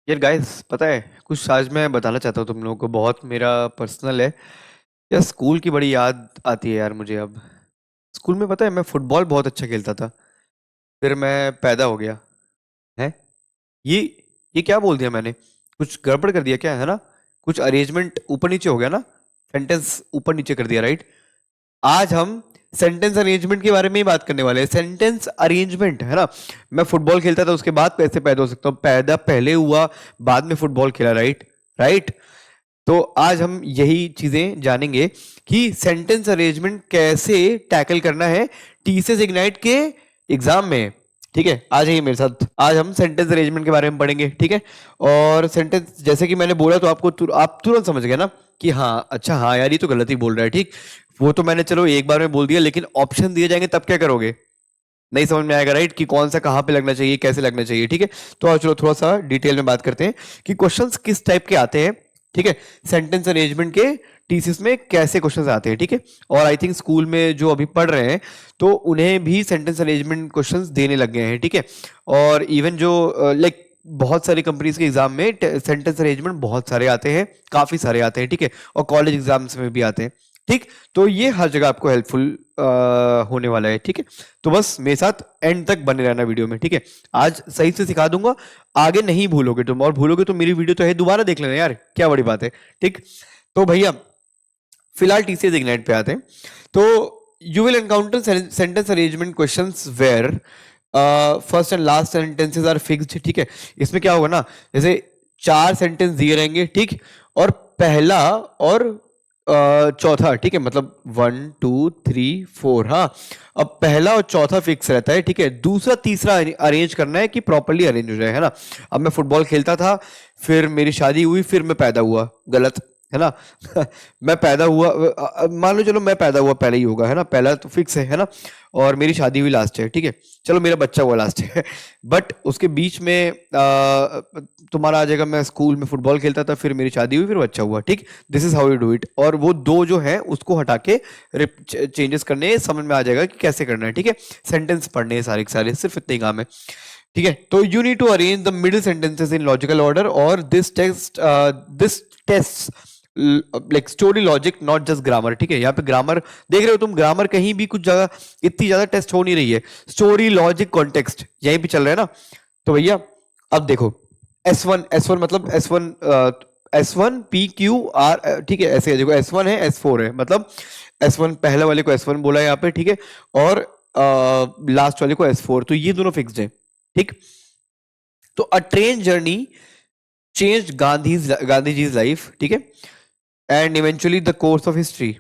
यार गाइस, पता है कुछ आज मैं बताना चाहता हूँ तुम लोगों को। बहुत मेरा पर्सनल है। यार स्कूल की बड़ी याद आती है यार मुझे अब। स्कूल में पता है मैं फुटबॉल बहुत अच्छा खेलता था। फिर मैं पैदा हो गया है। ये ये क्या बोल दिया मैंने? कुछ गड़बड़ कर दिया क्या, है ना? कुछ अरेंजमेंट ऊपर नीचे हो गया ना? सेंटेंस ऊपर नीचे कर दिया, राइट? आज हम सेंटेंस अरेंजमेंट के बारे में ही बात करने वाले हैं। सेंटेंस अरेंजमेंट, है ना? मैं फुटबॉल खेलता था, उसके बाद कैसे पैदा हो सकता हूँ? पैदा पहले हुआ, बाद में फुटबॉल खेला, राइट? राइट। तो आज हम यही चीजें जानेंगे कि सेंटेंस अरेंजमेंट कैसे टैकल करना है टीसीएस इग्नाइट के एग्जाम में। ठीक है, आ जाइए मेरे साथ। आज हम सेंटेंस अरेंजमेंट के बारे में पढ़ेंगे, ठीक है? और सेंटेंस जैसे कि मैंने बोला तो आप तुरंत समझ गए ना कि हाँ, अच्छा, हाँ यार, ये तो गलत ही बोल रहा है। ठीक, वो तो मैंने चलो एक बार में बोल दिया, लेकिन ऑप्शन दिए जाएंगे तब क्या करोगे? नहीं समझ में आएगा, राइट? कि कौन सा कहाँ पे लगना चाहिए, कैसे लगना चाहिए। ठीक है, तो आज चलो थोड़ा सा डिटेल में बात करते हैं कि क्वेश्चंस किस टाइप के आते हैं। ठीक है, सेंटेंस अरेंजमेंट के टीसीएस में कैसे क्वेश्चंस आते हैं। ठीक है, और आई थिंक स्कूल में जो अभी पढ़ रहे हैं तो उन्हें भी सेंटेंस अरेंजमेंट क्वेश्चंस देने लग गए हैं। ठीक है, और इवन जो लाइक बहुत सारी कंपनीज के एग्जाम में सेंटेंस अरेंजमेंट बहुत सारे आते हैं, काफी सारे आते हैं। ठीक है, और कॉलेज एग्जाम्स में भी आते हैं। ठीक, तो ये हर जगह आपको हेल्पफुल होने वाला है। ठीक है, तो बस मेरे साथ एंड तक बने रहना वीडियो में। ठीक है, आज सही से सिखा दूंगा, आगे नहीं भूलोगे तुम, और भूलोगे तो मेरी वीडियो तो है, दोबारा देख लेना यार, क्या बड़ी बात है। ठीक, तो भैया फिलहाल टीसीएस इग्नाइट पे आते हैं। तो you will encounter sentence arrangement questions where first and last sentences are fixed. ठीक है, इसमें क्या होगा ना, जैसे चार सेंटेंस दिए रहेंगे, ठीक, और पहला और चौथा, ठीक है, मतलब 1 2 3 4। हाँ, अब पहला और चौथा फिक्स रहता है। ठीक है, दूसरा तीसरा अरेंज करना है कि प्रॉपरली अरेंज हो जाए, है ना? अब मैं फुटबॉल खेलता था, फिर मेरी शादी हुई, फिर मैं पैदा हुआ, गलत, है ना? मैं पैदा हुआ, मान लो चलो मैं पैदा हुआ पहले ही होगा, है ना? पहला तो फिक्स है ना? और मेरी शादी हुई लास्ट है, ठीक है? चलो मेरा बच्चा हुआ लास्ट है। बट उसके बीच में तुम्हारा आ जाएगा, मैं स्कूल में फुटबॉल खेलता था, फिर मेरी शादी हुई, फिर बच्चा हुआ। ठीक, this is how you do it. और वो दो जो है उसको हटा के चेंजेस करने, समझ में आ जाएगा कि कैसे करना है। ठीक है, सेंटेंस पढ़ने हैं सारे के सारे, सिर्फ इतने ही काम है। ठीक है, तो you need to arrange the middle sentences in logical order, और this test like story logic, not just grammar. ठीक है, यहाँ पे ग्रामर देख रहे हो तुम, ग्रामर कहीं भी कुछ जगह इतनी ज्यादा टेस्ट हो नहीं रही है, स्टोरी लॉजिक कॉन्टेक्स्ट यहीं पे चल रहा है ना। तो भैया अब देखो, एस वन मतलब S one P Q R, ठीक है, ऐसे है, देखो S1 है, S4 है, मतलब S1 पहले वाले को S1 बोला है यहाँ पे, ठीक है, और लास्ट वाले को S4, तो ये दोनों फिक्स्ड है। ठीक, तो a train journey change Gandhi ji life, ठीक है, and eventually the course of history.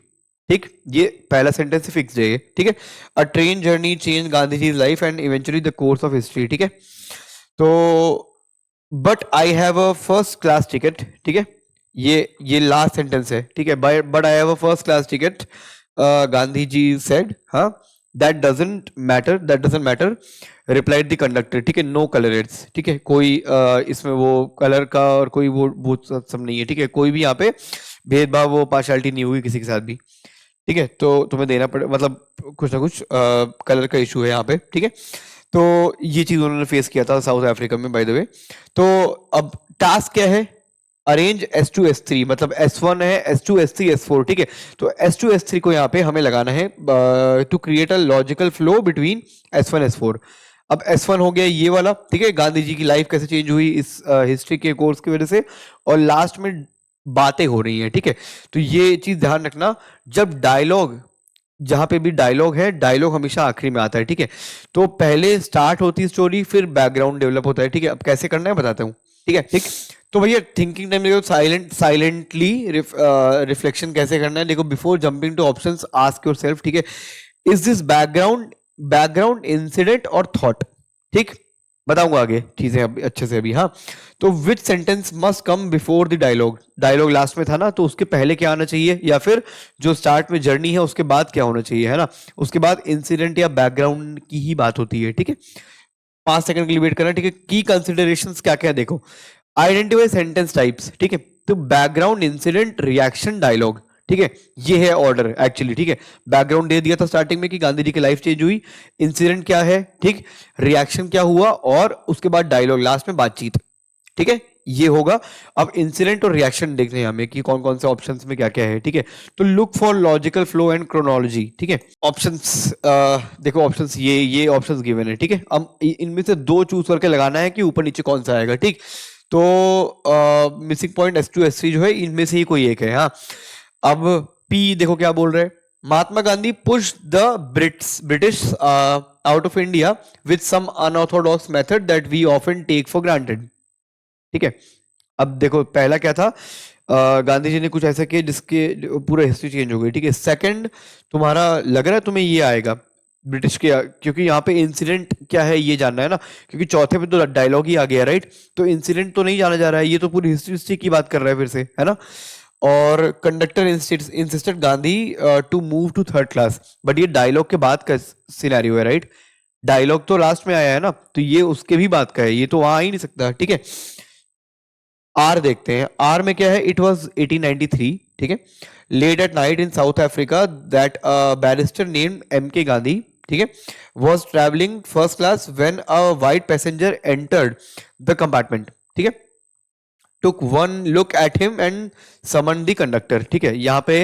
ठीक, ये पहला सेंटेंस फिक्स है, ठीक है। A train journey change Gandhi ji life and eventually the course of history. ठीक है, तो but I have a first class ticket. ठीक है, ये लास्ट सेंटेंस है, ठीक है। But I have a first class ticket, Gandhi ji said. हाँ, that doesn't matter replied the conductor. ठीक है, नो कलर रेड्स। ठीक है, कोई इसमें वो कलर का और कोई वो भूत सब नहीं है। ठीक है, कोई भी यहाँ पे भेदभाव, वो पार्शलिटी नहीं हुई किसी के साथ भी। ठीक है, तो तुम्हें देना पड़े, मतलब कुछ ना कुछ कलर का इशू है यहाँ पे। ठीक है, तो ये चीज उन्होंने फेस किया था साउथ अफ्रीका में, बाय द वे। तो अब टास्क क्या है? अरेंज S2 S3, मतलब S1 है, S2 S3 S4। ठीक है, तो S2 S3 को यहाँ पे हमें लगाना है to create a logical flow between S1 S4। अब S1 हो गया ये वाला, ठीक है, गांधी जी की लाइफ कैसे चेंज हुई इस हिस्ट्री के कोर्स की वजह से, और लास्ट में बातें हो रही हैं। ठीक है, तो ये चीज ध्यान रखना, जब डायलॉग, जहां पे भी डायलॉग है, डायलॉग हमेशा आखिरी में आता है। ठीक है, तो पहले स्टार्ट होती है स्टोरी, फिर बैकग्राउंड डेवलप होता है। ठीक है, अब कैसे करना है बताता हूँ। ठीक है, ठीक, तो भैया थिंकिंग टाइम देखो, साइलेंटली रिफ्लेक्शन कैसे करना है, देखो, before jumping two options ask yourself, ठीक है, इज दिस बैकग्राउंड इंसिडेंट और थॉट? ठीक, बताऊंगा आगे चीजें अभी अच्छे से अभी। हाँ, तो which sentence must come before the dialogue? Dialogue last में था ना, तो उसके पहले क्या आना चाहिए, या फिर जो स्टार्ट में जर्नी है उसके बाद क्या होना चाहिए, है ना? उसके बाद इंसिडेंट या बैकग्राउंड की ही बात होती है। ठीक है, 5 सेकंड के लिए वेट करना। ठीक है, की कंसिडरेशंस क्या क्या है देखो। आइडेंटिफाई सेंटेंस टाइप्स, ठीक है, तो बैकग्राउंड, इंसिडेंट, रिएक्शन, डायलॉग। ठीक है, ये है ऑर्डर एक्चुअली। ठीक है, बैकग्राउंड दे दिया था स्टार्टिंग में कि गांधी जी की लाइफ चेंज हुई, इंसिडेंट क्या है, ठीक, रिएक्शन क्या हुआ, और उसके बाद डायलॉग, लास्ट में बातचीत। ठीक है, ये होगा। अब इंसिडेंट और रिएक्शन देखने हैं हमें कि कौन कौन से ऑप्शंस में क्या क्या है, ठीक है। तो look for logical flow and chronology, ठीक है। ऑप्शंस देखो, ऑप्शंस ये ऑप्शंस गिवन है, ठीक है। अब इनमें से दो चूज करके लगाना है कि ऊपर नीचे कौन सा आएगा, ठीक। तो मिसिंग पॉइंट S2 S3 जो है इनमें से ही कोई एक है। हाँ, अब पी देखो क्या बोल रहे हैं। Mahatma Gandhi push the British out of India with some unorthodox method that we often take for granted, ठीक है। अब देखो पहला क्या था, गांधी जी ने कुछ ऐसा किया जिसके पूरा हिस्ट्री चेंज हो गई, ठीक है। सेकंड, तुम्हारा लग रहा है तुम्हें ये आएगा ब्रिटिश के, क्योंकि यहाँ पे इंसिडेंट क्या है ये जानना है ना, क्योंकि चौथे पे तो डायलॉग ही आ गया, राइट। तो इंसिडेंट तो नहीं जाना जा रहा है, ये तो पूरी हिस्ट्री की बात कर रहा है फिर से, है ना। और conductor insisted Gandhi to move to third class, but ये डायलॉग के बाद का सिनेरियो है, राइट। डायलॉग तो लास्ट में आया है ना, तो ये उसके भी बात का है, ये तो वहां आ ही नहीं सकता, ठीक है। आर देखते हैं, आर में क्या है। इट वॉज 1893, ठीक है। Late at night in South Africa that barrister named M.K. Gandhi, ठीक है, was travelling first class when a white passenger entered the compartment, ठीक है। Took one look at him and summon the conductor, ठीक है। यहाँ पे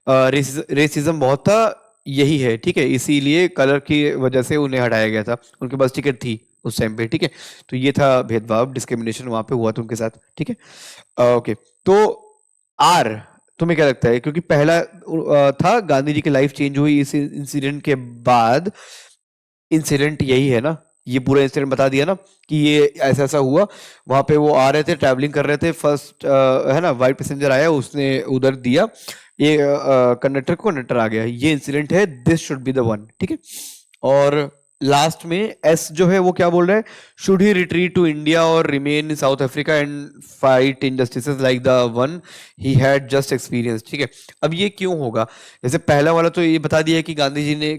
रेसिज्म बहुत था, यही है, ठीक है। इसीलिए कलर की वजह से उन्हें हटाया गया था, उनके पास टिकट थी उस टाइम पे, ठीक है। तो ये था भेदभाव, डिस्क्रिमिनेशन वहां पे हुआ था उनके साथ, ठीक है। ओके, तो आर तुम्हें क्या लगता है, क्योंकि पहला था गांधी जी की लाइफ चेंज हुई इस इंसिडेंट के बाद, इंसिडेंट यही है ना, ये पूरा इंसिडेंट बता दिया ना कि ये ऐसा ऐसा हुआ। वहां पे वो आ रहे थे, ट्रैवलिंग कर रहे थे, फर्स्ट है ना, वाइट पैसेंजर आया, उसने उधर दिया, ये कंडक्टर को, कंडक्टर आ गया, ये इंसिडेंट है, this should be the one, ठीक है। और लास्ट में एस जो है वो क्या बोल रहा है, should he retreat to India और remain in South Africa and fight injustices like the one he had just experience, ठीक है। अब ये क्यों होगा, जैसे पहला वाला तो ये बता दिया कि गांधी जी ने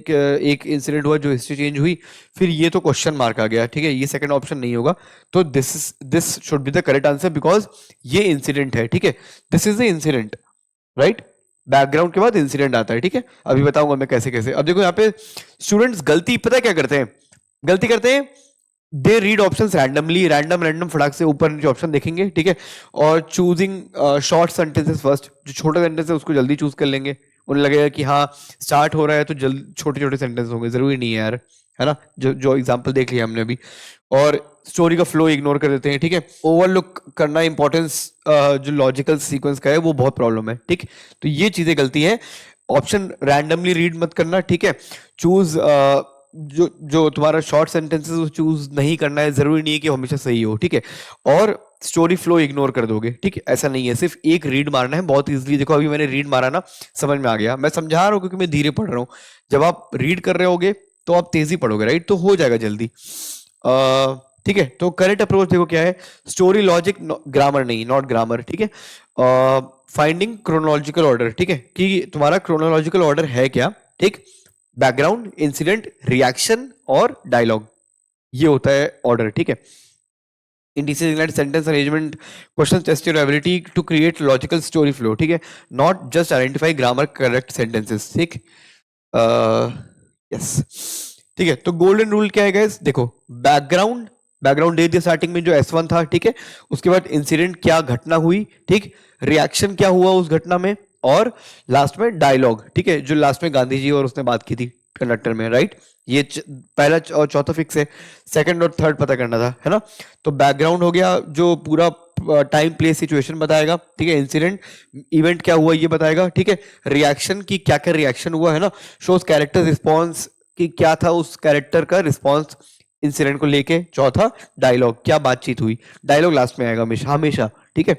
एक इंसिडेंट हुआ जो हिस्ट्री चेंज हुई, फिर ये तो क्वेश्चन मार्क आ गया, ठीक है, ये सेकंड ऑप्शन नहीं होगा। तो this should be the correct answer because ये इंसिडेंट है, ठीक है। This is the incident, right. Background के बाद इंसिडेंट आता है, ठीक है। अभी बताऊंगा मैं कैसे कैसे। अब देखो यहाँ पे स्टूडेंट्स गलती पता है क्या करते हैं, गलती करते हैं, they read option randomly, random random फटाक से ऊपर नीचे ऑप्शन देखेंगे, ठीक है। और चूजिंग शॉर्ट सेंटेंसेस फर्स्ट, जो छोटा सेंटेंस है उसको जल्दी चूज कर लेंगे, उन्हें लगेगा कि हाँ स्टार्ट हो रहा है तो जल्द छोटे छोटे सेंटेंस होंगे, जरूरी नहीं है यार, है ना। जो जो एग्जाम्पल देख लिया हमने अभी। और स्टोरी का फ्लो इग्नोर कर देते हैं, ठीक है। ओवरलुक करना, इंपॉर्टेंस जो लॉजिकल सीक्वेंस का है वो बहुत प्रॉब्लम है, ठीक। तो ये चीजें गलती है। ऑप्शन रैंडमली रीड मत करना, ठीक है। चूज जो जो तुम्हारा शॉर्ट सेंटेंसेस वो चूज नहीं करना है, जरूरी नहीं है कि हमेशा सही हो, ठीक है। और स्टोरी फ्लो इग्नोर कर दोगे, ठीक है, ऐसा नहीं है, सिर्फ एक रीड मारना है बहुत इजीली। देखो अभी मैंने रीड मारा ना, समझ में आ गया, मैं समझा रहा हूँ क्योंकि मैं धीरे पढ़ रहा हूँ। जब आप रीड कर रहे होगे तो आप तेजी पढ़ोगे, राइट, तो हो जाएगा जल्दी, ठीक है। तो करेक्ट अप्रोच देखो क्या है, स्टोरी लॉजिक, ग्रामर नहीं, नॉट ग्रामर, ठीक है। फाइंडिंग क्रोनोलॉजिकल ऑर्डर, ठीक है, कि तुम्हारा क्रोनोलॉजिकल ऑर्डर है क्या, ठीक। बैकग्राउंड, इंसिडेंट, रिएक्शन और डायलॉग, ये होता है ऑर्डर, ठीक है। इंडिसेग्नेट sentence arrangement question test your ability to create logical story flow, ठीक है, not just identify grammar correct sentences, ठीक। यस, ठीक है। तो गोल्डन रूल क्या है गाइस, देखो बैकग्राउंड, बैकग्राउंड दे दिया स्टार्टिंग में जो S1 था, ठीक है। उसके बाद इंसिडेंट क्या घटना हुई, ठीक, रिएक्शन क्या हुआ उस घटना में, और लास्ट में डायलॉग, ठीक है, जो लास्ट में गांधी जी और उसने बात की थी कंडक्टर में, राइट। ये पहला और चौथा फिक्स है, सेकंड और थर्ड पता करना था, है ना। तो बैकग्राउंड हो गया जो पूरा टाइम प्लेस सिचुएशन बताएगा, ठीक है। इंसिडेंट, इवेंट क्या हुआ ये बताएगा, ठीक है। रिएक्शन की क्या क्या रिएक्शन हुआ, है ना, शोज कैरेक्टर रिस्पॉन्स कि क्या था उस कैरेक्टर का रिस्पॉन्स इंसिडेंट को लेके। चौथा डायलॉग, क्या बातचीत हुई, डायलॉग लास्ट में आएगा हमेशा हमेशा, ठीक है।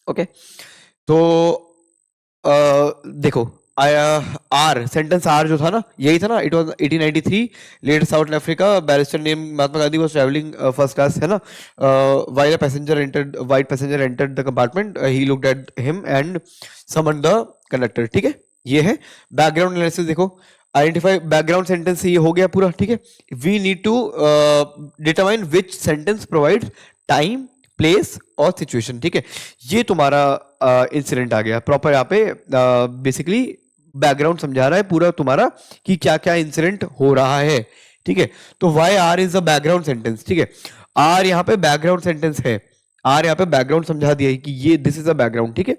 ओके, तो देखो आर, सेंटेंस आर जो था ना, यही था ना, it was 1893, late South Africa, barrister name Mahatma Gandhi was travelling first class, है ना, while a passenger entered, white passenger entered the compartment, he looked at him and summoned the conductor, ठीक है। ये है बैकग्राउंड एनालिसिस। देखो आइडेंटिफाई बैकग्राउंड सेंटेंस से ये हो गया पूरा, ठीक है। We need to determine which sentence provide time, place और सिचुएशन, ठीक है। ये तुम्हारा इंसिडेंट आ गया प्रॉपर, यहाँ पे बेसिकली बैकग्राउंड समझा रहा है पूरा तुम्हारा कि क्या क्या इंसिडेंट हो रहा है, ठीक है। तो why R is a background sentence, ठीक है। आर यहाँ पे बैकग्राउंड सेंटेंस है, आर यहाँ पे बैकग्राउंड समझा दिया है कि ये दिस इज अ बैकग्राउंड, ठीक है।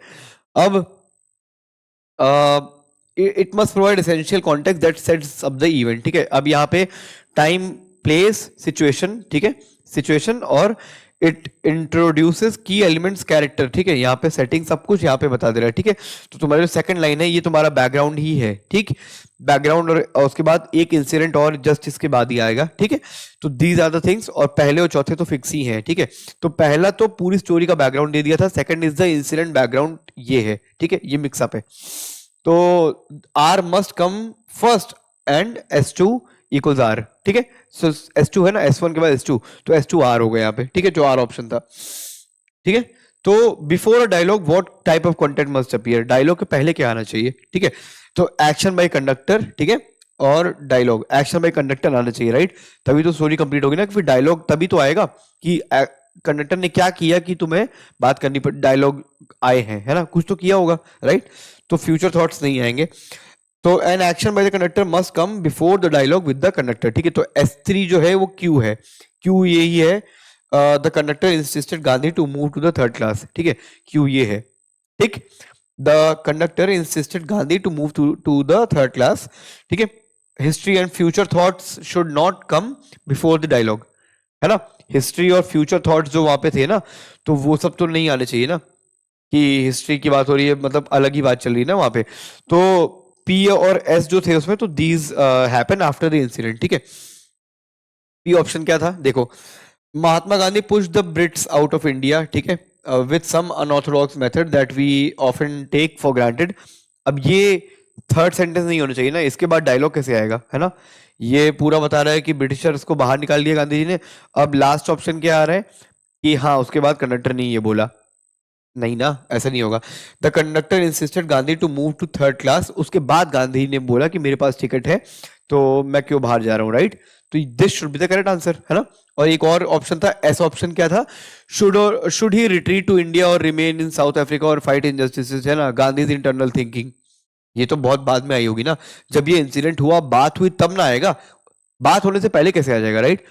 अब it must provide essential context that sets up the event, ठीक है। अब यहाँ पे टाइम, प्लेस, सिचुएशन, ठीक है, सिचुएशन, और इट इंट्रोड्यूसेस की एलिमेंट्स कैरेक्टर, ठीक है। यहाँ पे सेटिंग सब कुछ यहाँ पे बता दे रहा है, ठीक है। तो तुम्हारी जो सेकंड लाइन है ये तुम्हारा बैकग्राउंड ही है, ठीक। बैकग्राउंड और उसके बाद एक इंसिडेंट और जस्ट इसके बाद ही आएगा, ठीक है। तो दीज आर द थिंग्स, और पहले और चौथे तो फिक्स ही हैं, ठीक है। तो पहला तो पूरी स्टोरी का बैकग्राउंड दे दिया था, second is the incident background, ये है, ठीक है, ये मिक्सअप है। तो R must come first and S two equals R, ठीक है। सो एस टू है ना, एस वन के बाद एस टू, तो एस टू आर हो गया यहाँ पे, ठीक है, जो आर ऑप्शन था, ठीक है। तो before a dialogue what type of content must appear, dialogue के पहले क्या आना चाहिए, ठीक है। तो एक्शन बाय कंडक्टर, ठीक है, और डायलॉग, एक्शन बाय कंडक्टर आना चाहिए, राइट। तभी तो स्टोरी कंप्लीट होगी ना, फिर डायलॉग तभी तो आएगा कि कंडक्टर ने क्या किया कि तुम्हें बात करनी पड़, डायलॉग आए हैं, है ना, कुछ तो किया होगा, राइट। तो फ्यूचर थॉट्स नहीं आएंगे। तो an action by the conductor must come before the dialogue with the conductor, ठीक है। तो S3 जो है वो क्यू है, क्यू यही है, the conductor insisted Gandhi to move to the third class, ठीक है, क्यू ये है, ठीक। The conductor insisted Gandhi to move to the third class, ठीक है। History and future thoughts should not come before the dialogue, है ना। हिस्ट्री और फ्यूचर थॉट्स जो वहां पे थे ना, तो वो सब तो नहीं आने चाहिए ना, कि हिस्ट्री की बात हो रही है, मतलब अलग ही बात चल रही है ना वहां पे। तो पी और एस जो थे उसमें, तो these happen after the incident, ठीक है। पी ऑप्शन क्या था, देखो, Mahatma Gandhi push the Brits out of India, ठीक है, with some unorthodox method that we often take for granted. अब ये थर्ड सेंटेंस नहीं होना चाहिए ना, इसके बाद डायलॉग कैसे आएगा, है ना। ये पूरा बता रहा है कि ब्रिटिशर्स को बाहर निकाल दिया गांधी जी ने। अब लास्ट ऑप्शन क्या आ रहा है कि हाँ उसके बाद कंडक्टर ने ये बोला, नहीं ना, ऐसा नहीं होगा। The conductor insisted Gandhi to move to third class, उसके बाद गांधी ने बोला कि मेरे पास टिकट है तो मैं क्यों बाहर जा रहा हूँ, राइट। तो this should be the correct answer, है ना। और एक और ऑप्शन था, एस ऑप्शन क्या था, should he retreat to India और रिमेन इन साउथ अफ्रीका और फाइट इनजस्टिसेस, है ना, गांधी इंटरनल थिंकिंग। ये तो बहुत बाद में आई होगी ना, जब ये इंसिडेंट हुआ, बात हुई तब ना आएगा, बात होने से पहले कैसे आ जाएगा, राइट।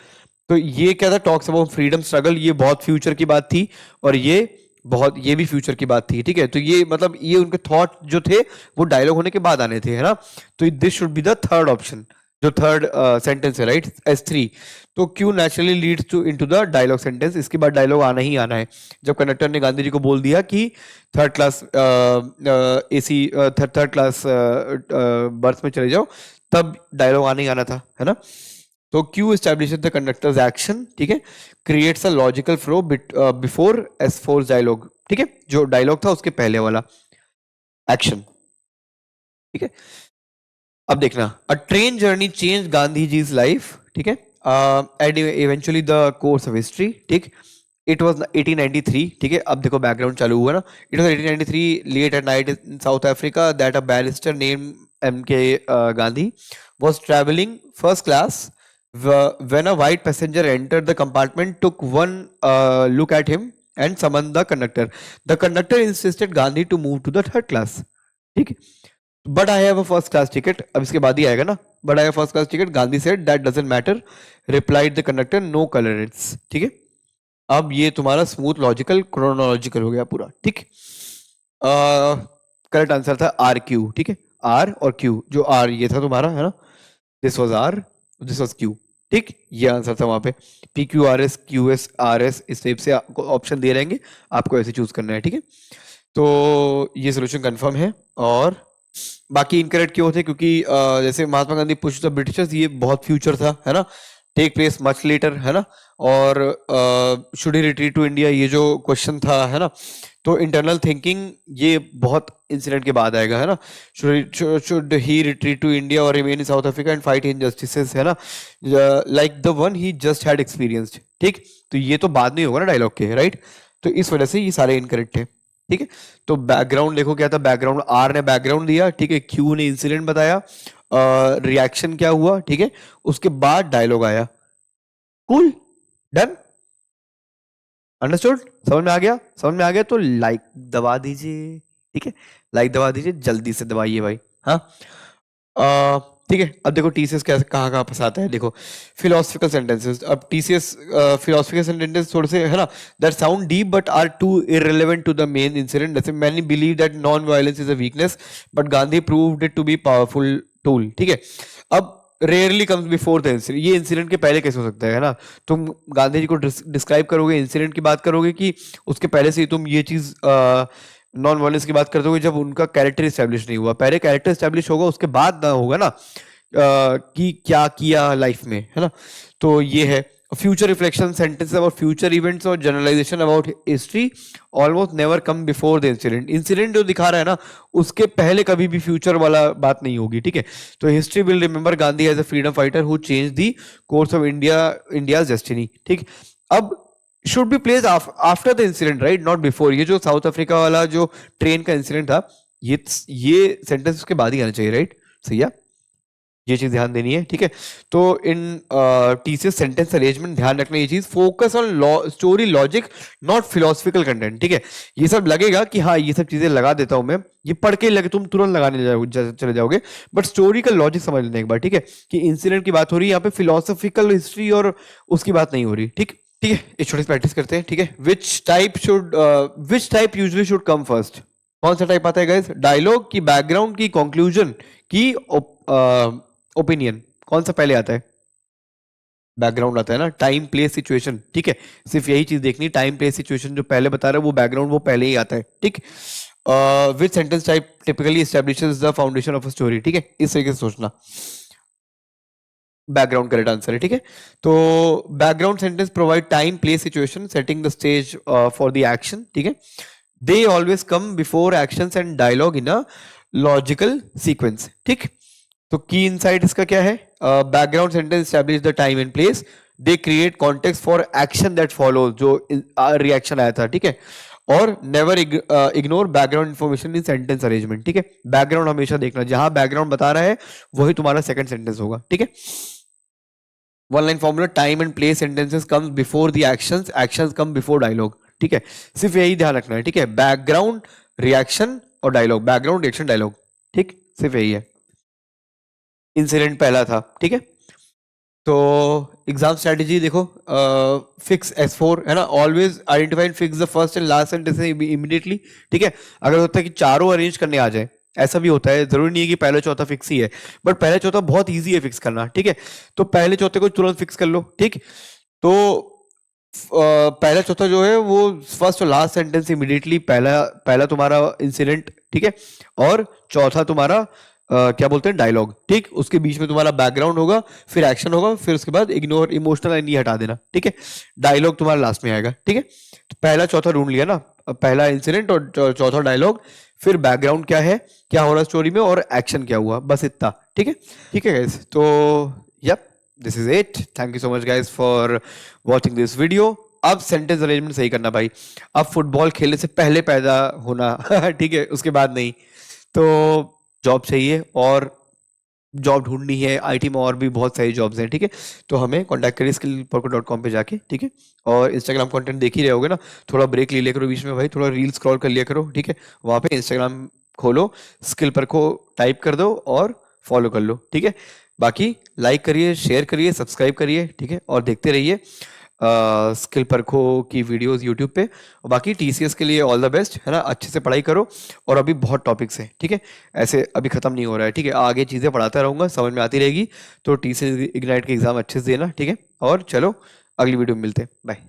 तो ये क्या था, टॉक्स अबाउट फ्रीडम स्ट्रगल, ये बहुत फ्यूचर की बात थी, और ये भी फ्यूचर की बात थी, ठीक है। तो ये मतलब ये उनके थॉट जो थे वो डायलॉग होने के बाद आने थे, है ना। तो this should be the third option, जो थर्ड सेंटेंस है, राइट, S3। तो Q naturally leads to into the dialogue sentence, इसके बाद डायलॉग आना ही आना है। जब कंडक्टर ने गांधी जी को बोल दिया कि third class AC, third class birth में चले जाओ, तब डायलॉग आना ही आना था, है ना। तो Q establishes the conductor's action, ठीक है, creates a logical flow before S4 dialogue, ठीक है, जो डायलॉग था उसके पहले वाला एक्शन, ठीक है। अब देखना, a train journey change Gandhi ji's life, ठीक है, and eventually the course of history, ठीक। इट वाज 1893, ठीक है। अब देखो बैकग्राउंड चालू हुआ ना, it was 1893 late at night in South Africa that a barrister name MK Gandhi was traveling first class when a white passenger entered the compartment, took one look at him and summoned the conductor. The conductor insisted Gandhi to move to the third class, ठीक है। But I have a first class ticket, अब इसके बाद ही आएगा ना, but I have first class ticket, Gandhi said that doesn't matter, replied the conductor no colour it's, ठीक है। अब ये तुम्हारा स्मूथ लॉजिकल क्रोनोलॉजिकल हो गया पूरा, ठीक। करेक्ट आंसर था RQ, ठीक है, आर और क्यू, जो आर ये था तुम्हारा, है ना, this was R, this was Q, ठीक, ये आंसर था वहां पे। PQRS QSRS इस टाइप से आपको ऑप्शन दे रहेंगे, आपको ऐसे चूज करना है, ठीक है। तो ये सोल्यूशन कंफर्म है। और बाकी इनकरेक्ट क्यों थे, क्योंकि जैसे महात्मा गांधी पुश द ब्रिटिशर्स, ये बहुत फ्यूचर था, है ना, टेक प्लेस मच लेटर, है ना। और should he retreat to India, ये जो क्वेश्चन था, है ना, तो इंटरनल थिंकिंग ये बहुत इंसिडेंट के बाद आएगा, है ना। Should he retreat to India और remain in South Africa and fight injustices, है ना, like the one he just had experienced, ठीक। तो ये तो बाद में होगा ना डायलॉग के, राइट। तो इस वजह से ये सारे इनकरेक्ट थे, ठीक है। तो बैकग्राउंड देखो क्या था, बैकग्राउंड आर ने बैकग्राउंड दिया, ठीक है, क्यू ने इंसिडेंट बताया, रिएक्शन क्या हुआ, ठीक है, उसके बाद डायलॉग आया। कूल, डन, अंडरस्टूड, समझ में आ गया, समझ में आ गया तो लाइक दबा दीजिए, ठीक है, लाइक दबा दीजिए, जल्दी से दबाइए भाई, हाँ। ठीक है, अब देखो टीसीएस कैसे कहाँ कहाँ फंसाता है, देखो फिलोसफिकल सेंटेंसेस। अब टीसीएस फिलोसफिकल सेंटेंसेस थोड़े से है ना, that sound deep but are too irrelevant to the main incident. जैसे many believe that non violence is a weakness but Gandhi proved it to be powerful tool. ठीक है, अब rarely comes before the incident, ये incident के पहले कैसे हो सकता है ना? तुम गांधी जी को डिस्क्राइब करोगे, इंसिडेंट की बात करोगे कि उसके पहले से ही तुम ये चीज नॉन वायलेंस की बात करते हो जब उनका कैरेक्टर स्टैब्लिश नहीं हुआ। पहले कैरेक्टर स्टैब्लिश होगा उसके बाद ना होगा ना कि क्या किया लाइफ में, है ना? तो ये है future reflection sentences about future events और generalization about history almost never come before the incident. Incident जो दिखा रहा है ना उसके पहले कभी भी फ्यूचर वाला बात नहीं होगी। ठीक है, तो history will remember Gandhi as a freedom fighter who change the course of India's destiny. ठीक, अब should be place after the incident right, not before. ये जो साउथ अफ्रीका वाला जो ट्रेन का इंसिडेंट था, ये सेंटेंस उसके बाद ही आना चाहिए, राइट? सही है, ये चीज ध्यान देनी है। ठीक है, तो इन टीसीएस सेंटेंस अरेंजमेंट ध्यान रखना ये चीज, focus on story logic not philosophical content. ठीक है, ये सब लगेगा कि हाँ ये सब चीजें लगा देता हूं मैं, ये पढ़ के लगे तुम तुरंत लगाने चले जाओगे, बट स्टोरी का लॉजिक समझ लेना एक बार। ठीक है, कि इंसिडेंट की बात हो रही है यहाँ पे, फिलोसफिकल हिस्ट्री और उसकी बात नहीं हो रही। ठीक ठीक है, एक छोटी सी प्रैक्टिस करते हैं। ठीक है, which type usually should come first? कौन सा टाइप आता है गाइस? डायलॉग की, बैकग्राउंड की, कंक्लूजन की, ओपिनियन? कौन सा पहले आता है? बैकग्राउंड आता है ना, टाइम प्लेस सिचुएशन। ठीक है, सिर्फ यही चीज देखनी, टाइम प्लेस सिचुएशन जो पहले बता रहा है वो बैकग्राउंड वो पहले ही आता है। ठीक, विच sentence type typically establishes the foundation of a story? ठीक है, इस तरीके से सोचना, बैकग्राउंड करेक्ट आंसर है। ठीक है, तो background sentence provide time place situation setting the stage for the action. ठीक है, they always come before actions and dialogue in a logical sequence. ठीक, तो की इनसाइट इसका क्या है? Background sentence establish the time and place, they create context for action that follow, जो reaction आया था। ठीक है, और never ignore background information in sentence arrangement. ठीक है, बैकग्राउंड हमेशा देखना, जहां बैकग्राउंड बता रहा है वही तुम्हारा सेकंड सेंटेंस होगा। ठीक है, one line formula, time and place sentences comes before the actions, actions come before dialogue. ठीक है, सिर्फ यही ध्यान रखना है। ठीक है, बैकग्राउंड, रिएक्शन और डायलॉग, बैकग्राउंड रिएक्शन डायलॉग। ठीक, सिर्फ यही है। इंसिडेंट पहला था। ठीक है, तो एग्जाम स्ट्रेटेजी देखो, फिक्स S4 है ना, always identify and fix the first and last sentence immediately. ठीक है, अगर होता है कि चारों अरेंज करने आ जाए, ऐसा भी होता है, जरूरी नहीं है कि पहले चौथा फिक्स ही है, बट पहले चौथा बहुत इजी है फिक्स करना। ठीक है, तो पहले चौथे को तुरंत फिक्स कर लो। ठीक, तो पहला चौथा जो है वो फर्स्ट और लास्ट सेंटेंस इमीडिएटली, पहला पहला तुम्हारा इंसिडेंट। ठीक है, और चौथा तुम्हारा क्या बोलते हैं, डायलॉग। ठीक, उसके बीच में तुम्हारा बैकग्राउंड होगा, फिर एक्शन होगा, फिर उसके बाद इग्नोर इमोशनल एंड ये हटा देना। ठीक है, डायलॉग तुम्हारा लास्ट में आएगा। ठीक है, तो पहला चौथा ढूंढ लिया ना, पहला इंसिडेंट और चौथा डायलॉग, फिर बैकग्राउंड क्या है, क्या हो रहा है स्टोरी में, और एक्शन क्या हुआ, बस इतना। ठीक है, ठीक है गाइस, तो yup, this is it. Thank you so much guys for watching this video. अब सेंटेंस अरेंजमेंट सही करना भाई, अब फुटबॉल खेलने से पहले पैदा होना ठीक है, उसके बाद नहीं। तो जॉब चाहिए और जॉब ढूंढनी है, आईटी में और भी बहुत सारी जॉब्स हैं। ठीक है, तो हमें कॉन्टैक्ट करिए skillperko.com पे जाके। ठीक है, और इंस्टाग्राम कंटेंट देख ही रहे होगे ना, थोड़ा ब्रेक ले लिया करो बीच में भाई, थोड़ा रील स्क्रॉल कर लिया करो। ठीक है, वहाँ पे इंस्टाग्राम खोलो, स्किल पर को टाइप कर दो और फॉलो कर लो। ठीक है, बाकी लाइक करिए, शेयर करिए, सब्सक्राइब करिए। ठीक है, और देखते रहिए स्किल परखो की वीडियोस यूट्यूब पे। और बाकी टीसीएस के लिए ऑल द बेस्ट, है ना, अच्छे से पढ़ाई करो, और अभी बहुत टॉपिक्स हैं। ठीक है, ऐसे अभी खत्म नहीं हो रहा है। ठीक है, आगे चीज़ें पढ़ाता रहूँगा, समझ में आती रहेगी, तो टीसीएस इग्नाइट के एग्जाम अच्छे से देना। ठीक है, और चलो अगली वीडियो में मिलते हैं, बाय।